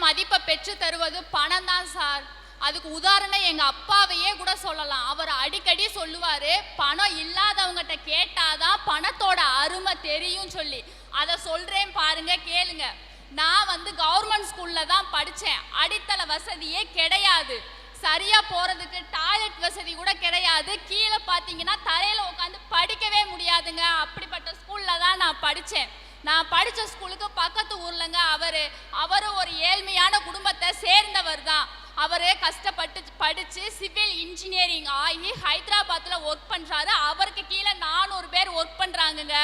மதிப்பை பெற்று தருவது பணம் தான் சார். அதுக்கு உதாரணம் எங்க அப்பாவையே கூட சொல்லலாம். அவர் அடிக்கடி சொல்லுவாரு, பணம் இல்லாதவங்ககிட்ட கேட்டாதான் பணத்தோட அருமை தெரியும் சொல்லி. அதை சொல்றேன் பாருங்க, கேளுங்க. நான் கவர்மெண்ட் ஸ்கூல்ல தான் படித்தேன். அடித்தள வசதியே கிடையாது. சரியா போறதுக்கு டாய்லெட் வசதி கூட கிடையாது. கீழே பார்த்தீங்கன்னா தரையில உட்காந்து படிக்கவே முடியாதுங்க. அப்படிப்பட்ட ஸ்கூல்ல தான் நான் படித்தேன். நான் படித்த ஸ்கூலுக்கு பக்கத்து ஊர்லங்க அவரும் ஒரு ஏழ்மையான குடும்பத்தை சேர்ந்தவர் தான். அவரு கஷ்டப்பட்டு படித்து சிவில் இன்ஜினியரிங் ஆகி ஹைதராபாத்தில் ஒர்க் பண்ணுறாரு. அவருக்கு கீழே 400 பேர் ஒர்க் பண்ணுறாங்கங்க.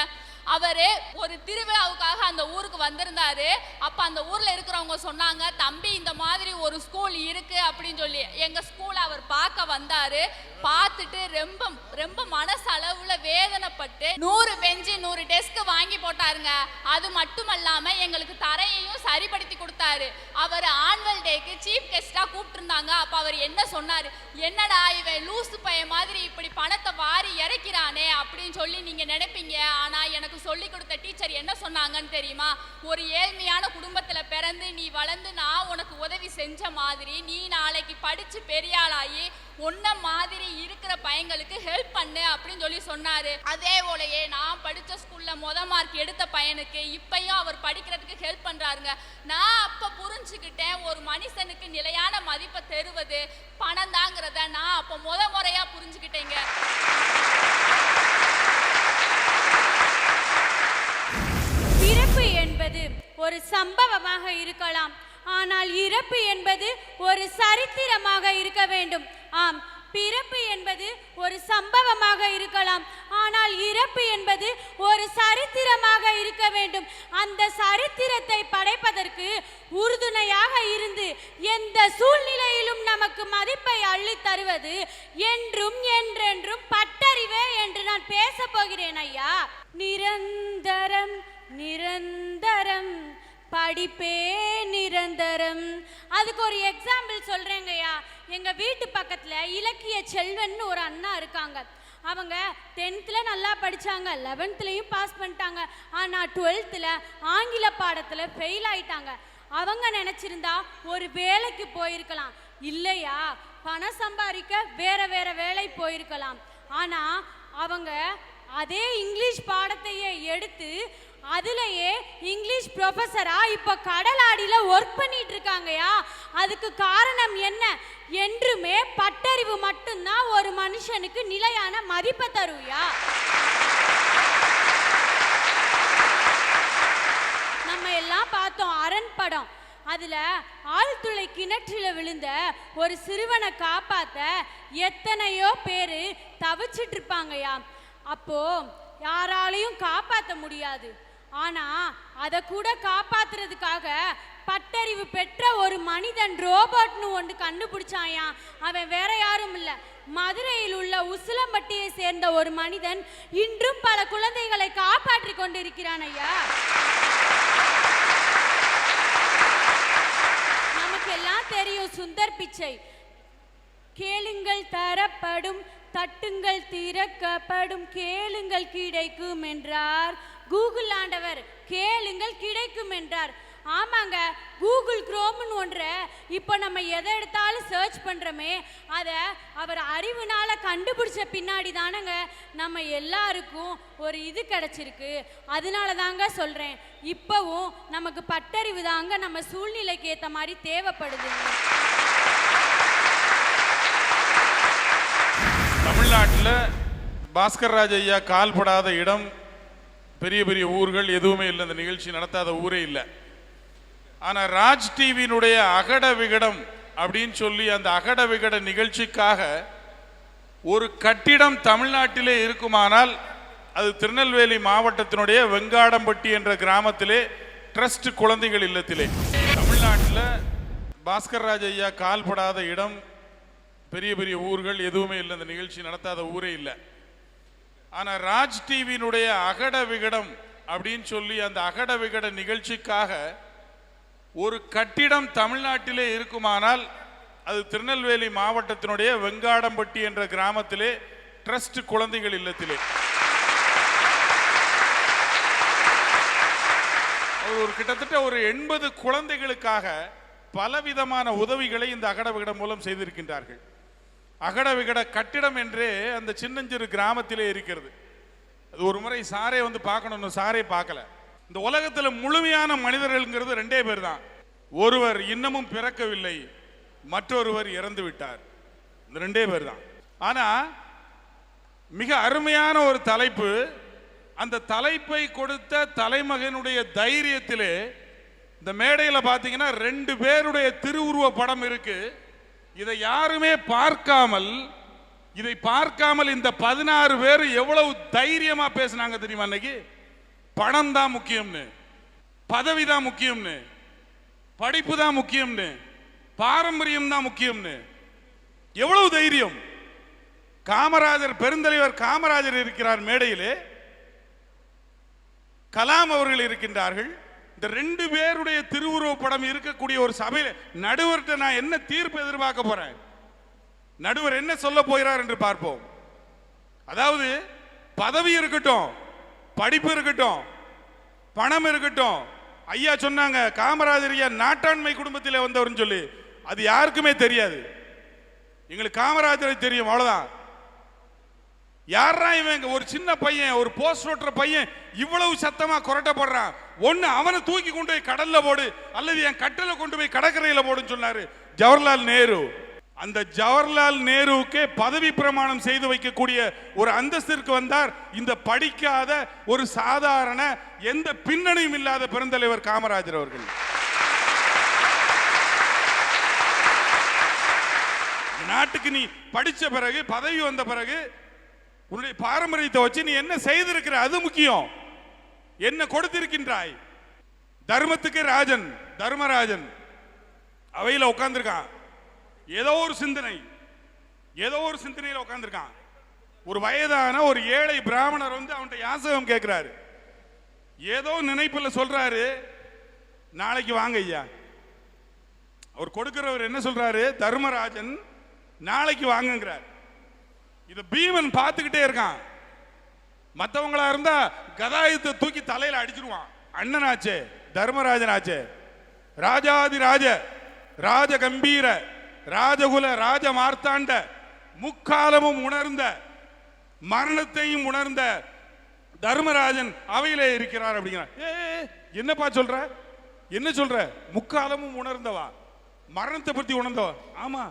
அவரு ஒரு திருவிழாவுக்காக அந்த ஊருக்கு வந்திருந்தாரு. அப்ப அந்த ஊர்ல இருக்கிறவங்க சொன்னாங்க, தம்பி இந்த மாதிரி ஒரு ஸ்கூல் இருக்கு அப்படின்னு சொல்லி. எங்க ஸ்கூல் அவர் பார்க்க வந்தாரு. பார்த்துட்டு ரொம்ப ரொம்ப மனசளவுல வேதனைப்பட்டு 100 பெஞ்சு 100 டெஸ்க் வாங்கி போட்டாருங்க. அது மட்டுமல்லாம எங்களுக்கு தரையையும் சரிப்படுத்தி கொடுத்தாரு. அவர் ஆனுவல் டேக்கு சீஃப் கெஸ்டா கூப்பிட்டு இருந்தாங்க. அப்ப அவர் என்ன சொன்னாரு, என்னடா இவன் லூசு பையன் மாதிரி இப்படி பணத்தை வாரி இறைக்கிறானே அப்படின்னு சொல்லி நீங்க நினைப்பீங்க. ஆனா எனக்கு சொல்லி கொடுத்த டீச்சர் என்ன சொன்னாங்கன்னு தெரியுமா? ஒரு ஏழ்மையான குடும்பத்துல பிறந்து நீ வளர்ந்து நான் உனக்கு உதவி செஞ்ச மாதிரி நீ நாளைக்கு படிச்சு பெரியாளாயி உன்ன மாதிரி இருக்கிற பையங்களுக்கு ஹெல்ப் பண்ணு அப்படின்னு சொல்லி சொன்னாரு. அதே போலயே நான் படிச்ச ஸ்கூல்ல மார்க் எடுத்த பையனுக்கு இப்பயும் அவர் படிக்கிறதுக்கு ஹெல்ப் பண்றாருங்க. நான் அப்ப புரிஞ்சுக்கிட்டேன், ஒரு மனுஷனுக்கு நிலையான மதிப்பை தருவது பணம் தாங்கிறத நான் அப்ப முறையா புரிஞ்சுக்கிட்டேங்க. பிறப்பு என்பது ஒரு சம்பவமாக இருக்கலாம், ஆனால் இறப்பு என்பது ஒரு சரித்திரமாக இருக்க வேண்டும். ஆம், பிறப்பு என்பது ஒரு சம்பவமாக இருக்கலாம், ஆனால் இறப்பு என்பது ஒரு சரித்திரமாக இருக்க வேண்டும். அந்த சரித்திரத்தை படைப்பதற்கு உறுதுணையாக இருந்து எந்த சூழ்நிலையிலும் நமக்கு மதிப்பை அள்ளி தருவது என்றும் என்றென்றும் பட்டறிவே என்று நான் பேச போகிறேன் ஐயா. நிரந்தரம் நிரந்தரம் படிப்பே நிரந்தரம். அதுக்கு ஒரு எக்ஸாம்பிள் சொல்றேங்கய்யா. எங்க வீட்டு பக்கத்துல இலக்கிய செல்வன் ஒரு அண்ணா இருக்காங்க. அவங்க 10th நல்லா படிச்சாங்க, 11th பாஸ் பண்ணிட்டாங்க. ஆனா 12th ஆங்கில பாடத்துல ஃபெயில் ஆயிட்டாங்க. அவங்க நினைச்சிருந்தா ஒரு வேலைக்கு போயிருக்கலாம், இல்லையா பணம் சம்பாதிக்க வேற வேற வேலை போயிருக்கலாம். ஆனா அவங்க அதே இங்கிலீஷ் பாடத்தையே எடுத்து அதுலயே இங்கிலீஷ் ப்ரொஃபஸரா இப்ப கடலாடியில ஒர்க் பண்ணிட்டு இருக்காங்கயா. அதுக்கு காரணம் என்ன? என்றுமே பட்டறிவு மட்டும்தான் ஒரு மனுஷனுக்கு நிலையான மதிப்பை தருவியா. நம்ம எல்லாம் பார்த்தோம் அரண் படம். அதுல ஆழ்துளை கிணற்றில விழுந்த ஒரு சிறுவனை காப்பாத்த எத்தனையோ பேரு தவிச்சிட்டு இருப்பாங்கயா. அப்போ யாராலையும் காப்பாற்ற முடியாது. ஆனா அதை கூட காப்பாத்துறதுக்காக பட்டறிவு பெற்ற ஒரு மனிதன் ரோபோட்னு ஒன்று கண்டுபிடிச்சாயா. அவன் வேற யாரும் இல்ல, மதுரையில் உள்ள உசிலம்பட்டியை சேர்ந்த ஒரு மனிதன் இன்றும் பல குழந்தைகளை காப்பாற்றி கொண்டிருக்கிறான் ஐயா. நமக்கெல்லாம் தெரியும் சுந்தர் பிச்சை, கேளுங்கள் தரப்படும் தட்டுங்கள் திறக்கப்படும் கேளுங்கள் கிடைக்கும் என்றார். கூகுள் ஆண்டவர் கேளுங்கள் கிடைக்கும் என்றார். ஆமாங்க, கூகுள் குரோம்னு ஒன்றை இப்போ நம்ம எதை எடுத்தாலும் சர்ச் பண்ணுறோமே, அதை அவர் அறிவுனால கண்டுபிடிச்ச பின்னாடி தானங்க நம்ம எல்லாருக்கும் ஒரு இது கிடைச்சிருக்கு. அதனால தாங்க சொல்கிறேன், இப்போவும் நமக்கு பட்டறிவு தாங்க நம்ம சூழ்நிலைக்கு ஏற்ற மாதிரி தேவைப்படுது. தமிழ்நாட்டில் பாஸ்கர் ராஜ் ஐயா கால்படாத இடம், பெரிய பெரிய ஊர்கள் எதுவுமே இல்லை. இந்த நிகழ்ச்சி நடத்தாத ஊரே இல்லை. ஆனால் ராஜ் டிவியினுடைய அகட விகடம் அப்படின்னு சொல்லி அந்த அகட விகட நிகழ்ச்சிக்காக ஒரு கட்டிடம் தமிழ்நாட்டிலே இருக்குமானால் அது திருநெல்வேலி மாவட்டத்தினுடைய வெங்காடம்பட்டி என்ற கிராமத்திலே ட்ரஸ்ட் குழந்தைகள் இல்லத்திலே. தமிழ்நாட்டில் பாஸ்கர் ராஜ் ஐயா கால்படாத இடம், பெரிய பெரிய ஊர்கள் எதுவுமே இல்லை. இந்த நிகழ்ச்சி நடத்தாத ஊரே இல்லை. ஆனால் ராஜ் டிவியினுடைய அகட விகடம் அப்படின்னு சொல்லி அந்த அகட விகட நிகழ்ச்சிக்காக ஒரு கட்டிடம் தமிழ்நாட்டிலே இருக்குமானால் அது திருநெல்வேலி மாவட்டத்தினுடைய வெங்காடம்பட்டி என்ற கிராமத்திலே ட்ரஸ்ட் குழந்தைகள் இல்லத்திலே. ஒரு கிட்டத்தட்ட ஒரு 80 குழந்தைகளுக்காக பலவிதமான உதவிகளை இந்த அகட விகடம் மூலம் செய்திருக்கின்றார்கள். அகட விகட கட்டிடம் என்றே அந்த சின்னஞ்சிறு கிராமத்திலே இருக்கிறது. அது ஒரு முறை சாரே வந்து பார்க்கணும்னு சாரே பார்க்கல. இந்த உலகத்தில் முழுமையான மனிதர்கள்ங்கிறது 2 பேர் தான். ஒருவர் இன்னமும் பிறக்கவில்லை, மற்றொருவர் இறந்து விட்டார். இந்த 2 பேர் தான். ஆனா மிக அருமையான ஒரு தலைப்பு. அந்த தலைப்பை கொடுத்த தலைமகனுடைய தைரியத்திலே இந்த மேடையில் பார்த்தீங்கன்னா 2 பேருடைய திருவுருவ படம் இருக்கு. இதை யாருமே பார்க்காமல் இந்த 16 பேர் எவ்வளவு தைரியமா பேசினாங்க தெரியுமா? அன்னைக்கு பணம் தான் முக்கியம்னு, பதவி தான் முக்கியம்னு, படிப்பு தான் முக்கியம்னு, பாரம்பரியம் தான் முக்கியம்னு. எவ்வளவு தைரியம்! காமராஜர், பெருந்தலைவர் காமராஜர் இருக்கிறார் மேடையிலே, கலாம் அவர்கள் இருக்கின்றார்கள். இந்த 2 பேருடைய திருவுருவ படம் இருக்கக்கூடிய ஒரு சபையில் நடுவர்கிட்ட நான் என்ன தீர்ப்பு எதிர்பார்க்க போறேன்? நடுவர் என்ன சொல்ல போகிறார் என்று பார்ப்போம். அதாவது பதவி இருக்கட்டும், படிப்பு இருக்கட்டும், பணம் இருக்கட்டும். ஐயா சொன்னாங்க காமராஜர் ஐயா நாட்டாண்மை குடும்பத்தில் வந்தவர்னு சொல்லி. அது யாருக்குமே தெரியாது. எங்களுக்கு காமராஜரை தெரியும், அவ்வளவுதான். யாரா இவங்க? ஒரு சின்ன பையன், ஒரு போஸ்ட் ஓட்டுற பையன் இவ்வளவு சத்தமா கொரட்டப்படுறான். ஒன்னு அவனை தூக்கி கொண்டு போய் கடல்ல போடு, அல்லது என் கட்டளை கொண்டு போய் கடற்கரையில போடுன்னு சொன்னாரு ஜவஹர்லால் நேரு. அந்த ஜவஹர்லால் நேருவுக்கே பதவி பிரமாணம் செய்து வைக்கக்கூடிய ஒரு அந்தஸ்திற்கு வந்தார் இந்த படிக்காத ஒரு சாதாரண எந்த பின்னணியும் இல்லாத பெருந்தலைவர் காமராஜர் அவர்கள். நாட்டுக்கு நீ படிச்ச பிறகு, பதவி வந்த பிறகு உன்னுடைய பாரம்பரியத்தை வச்சு நீ என்ன செய்திருக்கிற, அது முக்கியம். என்ன கொடுத்திருக்கின்றாய்? தர்மத்துக்கு ராஜன், தர்மராஜன் அவையில் உட்கார்ந்திருக்கான். ஏதோ ஒரு சிந்தனையில் உட்கார்ந்திருக்கான். ஒரு வயதான ஒரு ஏழை பிராமணர் வந்து அவன்கிட்ட யாசகம் கேட்கிறாரு. ஏதோ நினைப்பில் சொல்றாரு, நாளைக்கு வாங்க ஐயா. அவர் கொடுக்கிறவர் என்ன சொல்றாரு? தர்மராஜன் நாளைக்கு வாங்குங்கிறார். இத பீமன் பார்த்துக்கிட்டே இருக்கான். மற்றவங்களா இருந்தா கதாயுத்தை தூக்கி தலையில அடிச்சிருவான். அண்ணனாச்சே, தர்மராஜன் ஆச்சே, ராஜாதி ராஜ, ராஜ கம்பீர, ராஜகுல, ராஜ மார்த்தாண்ட, முக்காலமும் உணர்ந்த, மரணத்தையும் உணர்ந்த தர்மராஜன் அவையிலே இருக்கிறார் அப்படிங்கிறார். என்னப்பா சொல்ற? என்ன சொல்ற? முக்காலமும் உணர்ந்தவா, மரணத்தை பத்தி உணர்ந்தவா? ஆமா,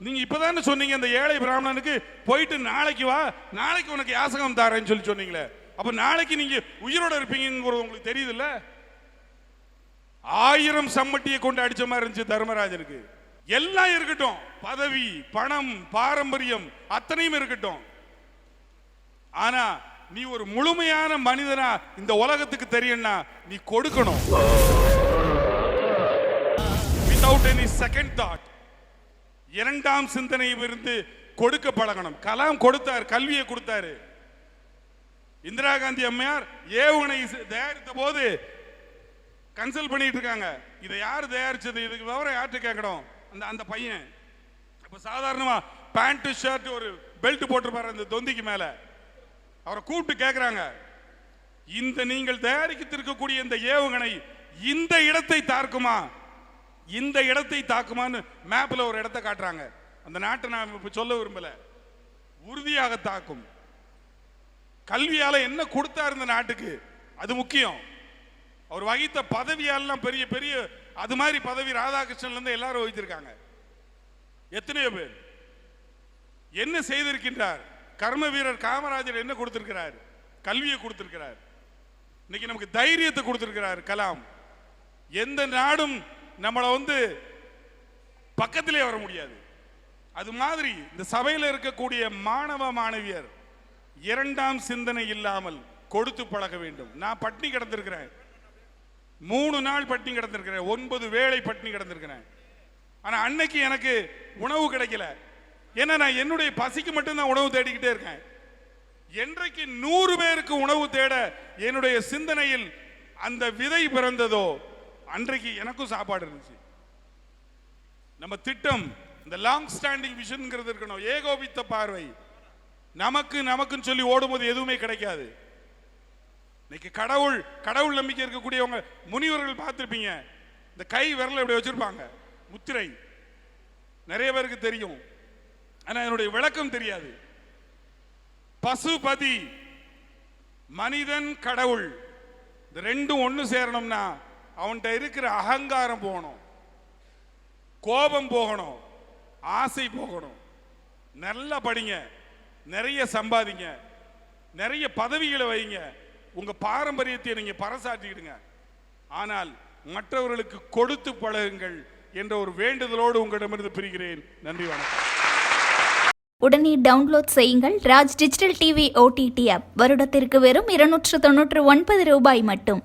நீங்க இப்பதானே சொன்னீங்க அந்த ஏழை பிராமணனுக்கு போயிட்டு நாளைக்கு வா, நாளைக்கு உனக்கு யாசகம் தாரேன்னு சொல்லி சொன்னீங்களே. அப்ப நாளைக்கு நீங்க உயிரோட இருப்பீங்கிறது உங்களுக்கு தெரியுது இல்ல? 1000 சம்மட்டியை கொண்டு அடிச்ச மாதிரி இருந்துச்சு தர்மராஜனுக்கு. எல்லாம் இருக்கட்டும், பதவி, பணம், பாரம்பரியம் அத்தனையும் இருக்கட்டும். ஆனா நீ ஒரு முழுமையான மனிதனா இந்த உலகத்துக்கு தெரியும்னா நீ கொடுக்கணும். Without any second thought, இரண்டாம் சிந்தனையும் இருந்து கொடுக்க பழகணும். கலாம் கொடுத்தார், கல்வியை கொடுத்தாரு. இந்திரா காந்தி அம்மையார் ஏவுகணை தயாரித்த போது கன்சல்ட் பண்ணிட்டு இருக்காங்க. இதை யார் தயாரிச்சது, இதுக்கு விவரம் யார்கிட்ட கேட்கணும்? அந்த பையன் அப்ப சாதாரணமா பேண்ட் ஷர்ட் ஒரு பெல்ட் போட்டிருப்பாரு அந்த தொந்திக்கு மேல. அவரை கூப்பிட்டு கேட்கிறாங்க, இந்த நீங்கள் தயாரிக்கத்திருக்கக்கூடிய இந்த ஏவுகணை இந்த இடத்தை தாக்குமா, இந்த இடத்தை தாக்குமான்னு மேப்ல ஒரு இடத்தை காட்டுறாங்க. அந்த நாட்டை நான் இப்ப சொல்ல விரும்பல, உறுதியாக தாக்கும். கல்வியால என்ன கொடுத்தாரு இந்த நாட்டுக்கு, அது முக்கியம். அவர் வகித்த பதவியாலாம் பெரிய பெரிய அது மாதிரி பதவி ராதாகிருஷ்ணன்ல இருந்து எல்லாரும் வகிச்சிருக்காங்க. எத்தனையோ பேர் என்ன செய்திருக்கின்றார்? கர்ம வீரர் காமராஜர் என்ன கொடுத்திருக்கிறார்? கல்வியை கொடுத்திருக்கிறார். இன்னைக்கு நமக்கு தைரியத்தை கொடுத்திருக்கிறார் கலாம். எந்த நாடும் நம்மளை வந்து பக்கத்திலே வர முடியாது. அது மாதிரி இந்த சபையில் இருக்கக்கூடிய மாணவ மாணவியர் இரண்டாம் சிந்தனை இல்லாமல் கொடுத்து பழக வேண்டும். நான் பட்டினி கிடந்திருக்கிறேன், 3 நாள் பட்டினி கிடந்திருக்கிறேன், 9 வேளை பட்டினி கிடந்திருக்கிறேன். ஆனா அன்னைக்கு எனக்கு உணவு கிடைக்கல. ஏன்னா நான் என்னுடைய பசிக்கு மட்டும்தான் உணவு தேடிக்கிட்டே இருக்கேன். என்றைக்கு 100 பேருக்கு உணவு தேட என்னுடைய சிந்தனையில் அந்த விதை பிறந்ததோ அன்றைக்கு எனக்கும் சாப்பாடு இருந்துச்சு. நம்ம திட்டம் இந்த லாங் ஸ்டாண்டிங் விஷன்ங்கிறது இருக்கணும், ஏகோபித்த பார்வை. நமக்குன்னு சொல்லி ஓடும்போது எதுவுமே கிடைக்காது. இன்னைக்கு கடவுள் நம்பிக்கை இருக்கக்கூடியவங்க முனிவர்கள் பார்த்திருப்பீங்க. இந்த கை விரல் இப்படி வச்சிருப்பாங்க, முத்திரை. நிறைய பேருக்கு தெரியும், ஆனா என்னுடைய விளக்கம் தெரியாது. பசுபதி, மனிதன், கடவுள், இந்த ரெண்டும் ஒன்று சேரணும்னா அவன்கிட்ட இருக்கிற அகங்காரம் போகணும், கோபம் போகணும், ஆசை போகணும். நல்லா படிங்க, நிறைய சம்பாதிங்க, நிறைய பதவிகளை வைங்க, உங்க பாரம்பரியத்தை நீங்க பறைசாற்றிடுங்க. ஆனால் மற்றவர்களுக்கு கொடுத்து பழகுங்கள் என்ற ஒரு வேண்டுதலோடு உங்களிடமிருந்து பிரிகிறேன். நன்றி, வணக்கம். உடனே டவுன்லோட் செய்யுங்கள் Raj digital TV OTT app. வருடத்திற்கு வெறும் 299 ரூபாய் மட்டும்.